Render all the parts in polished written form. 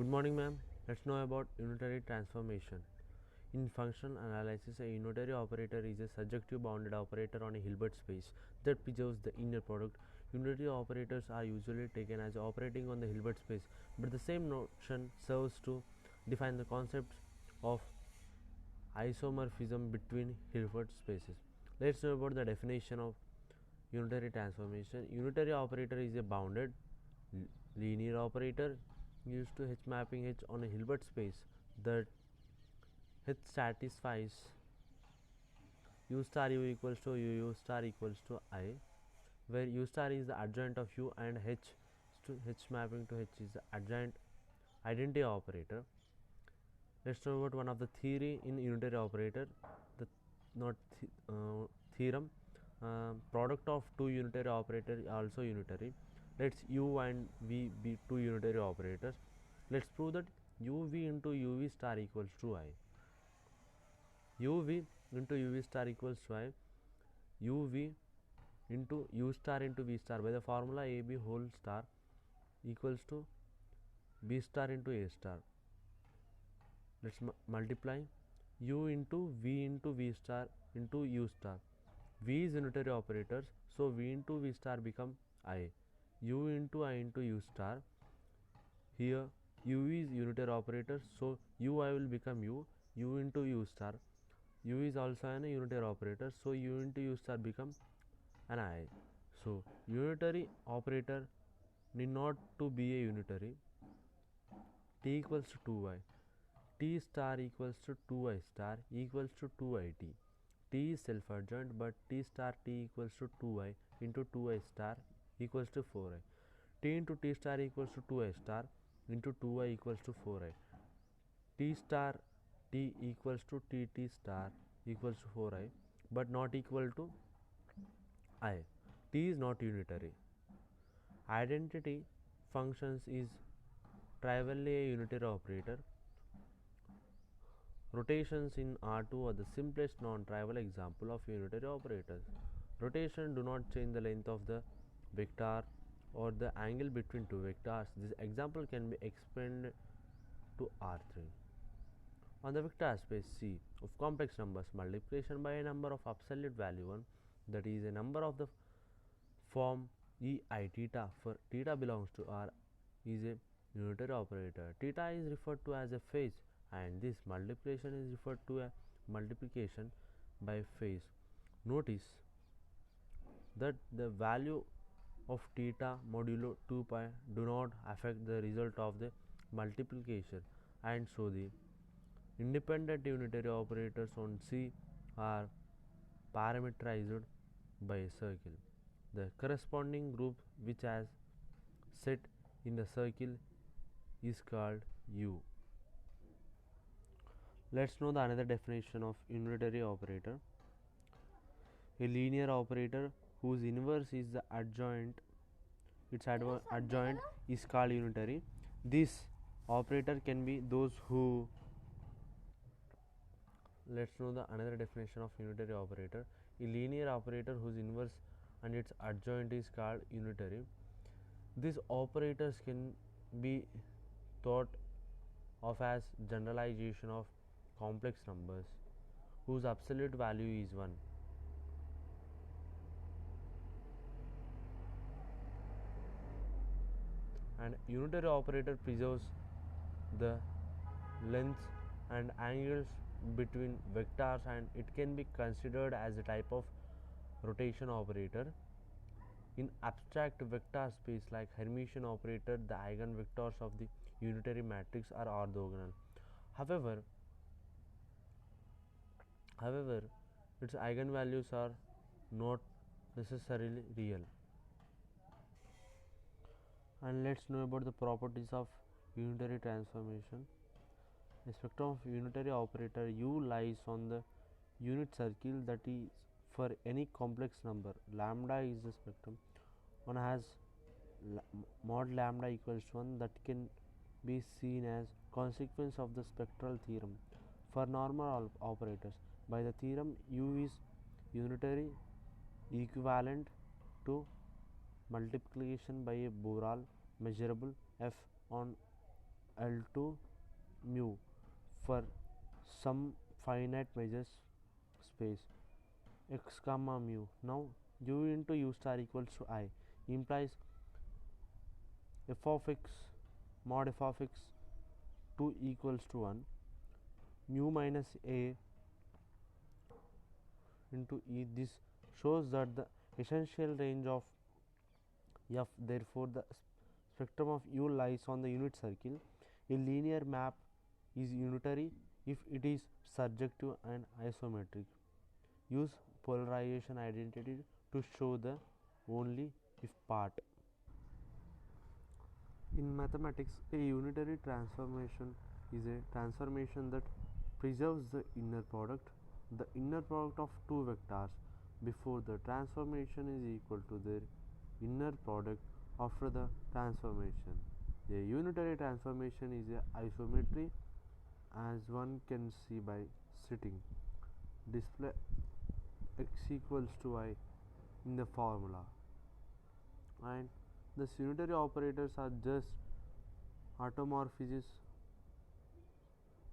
Good morning, ma'am. Let's know about unitary transformation. In functional analysis, a unitary operator is a surjective bounded operator on a Hilbert space that preserves the inner product. Unitary operators are usually taken as operating on the Hilbert space, but the same notion serves to define the concept of isomorphism between Hilbert spaces. Let's know about the definition of unitary transformation. Unitary operator is a bounded linear operator used to H mapping H on a Hilbert space that H satisfies u star u equals to u star equals to I, where u star is the adjoint of u and H mapping to H is the adjoint identity operator. Let's know about one of the theory in unitary operator, the not theorem. Product of two unitary operators also unitary. Let's u and v be two unitary operators. Let's prove that uv into uv star equals to I. uv into uv star equals to I. uv into u star into v star by the formula ab whole star equals to b star into a star. Let's multiply u into v star into u star. V is unitary operators, so v into v star become I. U into I into u star. Here u is unitary operator, so ui will become u into u star. U is also an unitary operator, so u into u star become an I. So unitary operator need not to be a unitary. T equals to 2i. T star equals to 2i star equals to 2it. T is self-adjoint, but T star T equals to 2i into 2i star equals to 4i. T into T star equals to 2i star into 2i equals to 4i. T star T equals to T star equals to 4i, but not equal to I. T is not unitary. Identity functions is trivially a unitary operator. Rotations in R2 are the simplest non-trivial example of unitary operators. Rotation do not change the length of the vector or the angle between two vectors. This example can be expanded to R3. On the vector space C of complex numbers, multiplication by a number of absolute value 1, that is a number of the form ei theta for theta belongs to R, is a unitary operator. Theta is referred to as a phase, and this multiplication is referred to a multiplication by phase. Notice that the value of theta modulo 2 pi do not affect the result of the multiplication, and so the independent unitary operators on C are parameterized by a circle. The corresponding group which has set in the circle is called U. Let's know the another definition of unitary operator. A linear operator whose inverse is the adjoint, its adjoint is called unitary. This operator can be those who. Let's know the another definition of unitary operator. A linear operator whose inverse and its adjoint is called unitary. These operators can be thought of as generalization of complex numbers whose absolute value is 1. And unitary operator preserves the lengths and angles between vectors, and it can be considered as a type of rotation operator. In abstract vector space like Hermitian operator, the eigenvectors of the unitary matrix are orthogonal. However, its eigenvalues are not necessarily real. And let's know about the properties of unitary transformation. The spectrum of unitary operator U lies on the unit circle, that is for any complex number. Lambda is the spectrum. One has mod lambda equals to 1, that can be seen as consequence of the spectral theorem for normal operators. By the theorem, U is unitary equivalent to multiplication by a Borel measurable f on L2 mu for some finite measure space x comma mu. Now u into u star equals to I implies f of x mod f of x 2 equals to 1 mu minus a into e. This shows that the essential range of f, therefore the spectrum of u lies on the unit circle. A linear map is unitary if it is surjective and isometric. Use polarization identity to show the only if part. In mathematics, a unitary transformation is a transformation that preserves the inner product. The inner product of two vectors before the transformation is equal to their inner product after the transformation. A unitary transformation is a isometry, as one can see by sitting. Display x equals to I in the formula, and the unitary operators are just automorphisms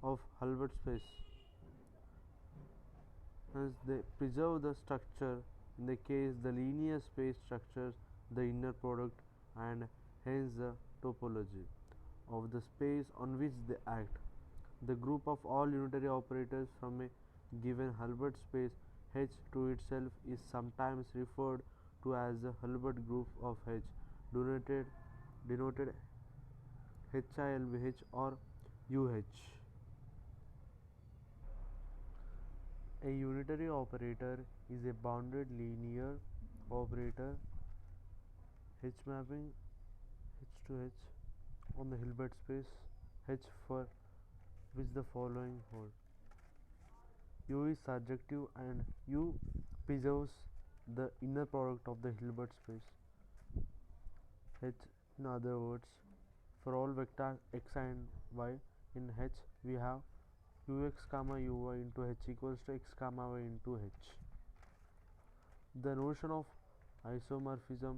of Hilbert space, as they preserve the structure. In the case the linear space structures the inner product and hence the topology of the space on which they act. The group of all unitary operators from a given Hilbert space H to itself is sometimes referred to as the Hilbert group of H, denoted HILBH or UH. A unitary operator is a bounded linear operator H mapping H to H on the Hilbert space H for which the following hold. U is surjective and U preserves the inner product of the Hilbert space H. In other words, for all vectors x and y in H, we have ux comma uy into H equals to x comma y into H. The notion of isomorphism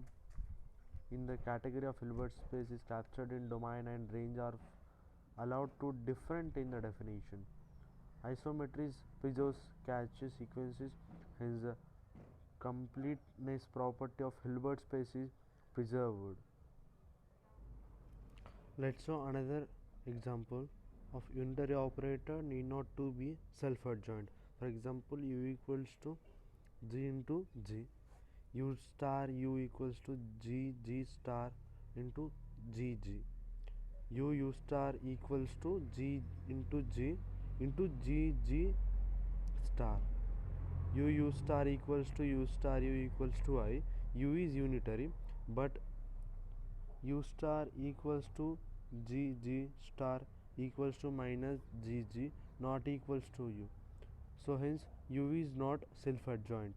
in the category of Hilbert space is captured in domain and range are allowed to different in the definition. Isometries preserves cache sequences, hence the completeness property of Hilbert space is preserved. Let's show another example of unitary operator need not to be self-adjoint. For example, u equals to g into g, u star u equals to g g star into g g, u star equals to g into g star, u star equals to u star u equals to I. U is unitary, but u star equals to g g star equals to minus g g not equals to u. So hence u is not self-adjoint.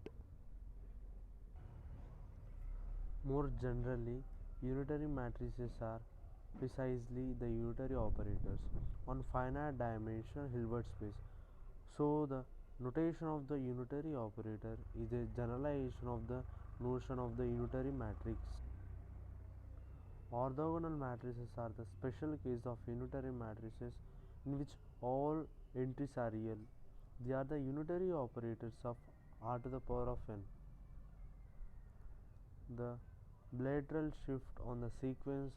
More generally, unitary matrices are precisely the unitary operators on finite dimensional Hilbert space. So the notation of the unitary operator is a generalization of the notion of the unitary matrix. Orthogonal matrices are the special case of unitary matrices in which all entries are real. They are the unitary operators of R to the power of n. The bilateral shift on the sequence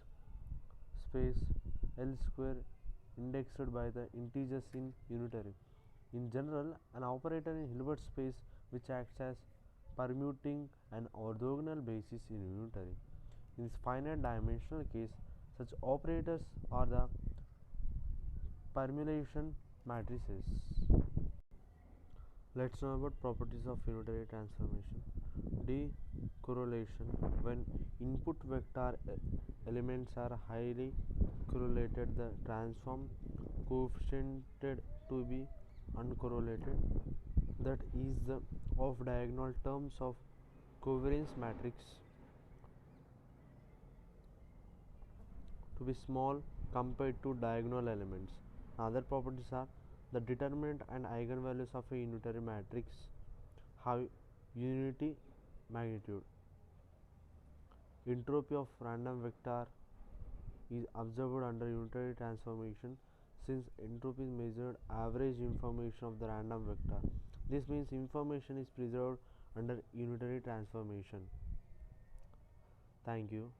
space L square indexed by the integers in unitary. In general, an operator in Hilbert space which acts as permuting an orthogonal basis in unitary. In this finite dimensional case, such operators are the permutation matrices. Let's know about properties of unitary transformation. Decorrelation. When input vector elements are highly correlated, the transform coefficiented to be uncorrelated. That is the off diagonal terms of covariance matrix to be small compared to diagonal elements. Other properties are the determinant and eigenvalues of a unitary matrix have unity magnitude. Entropy of random vector is observed under unitary transformation, since entropy is measured average information of the random vector. This means information is preserved under unitary transformation. Thank you.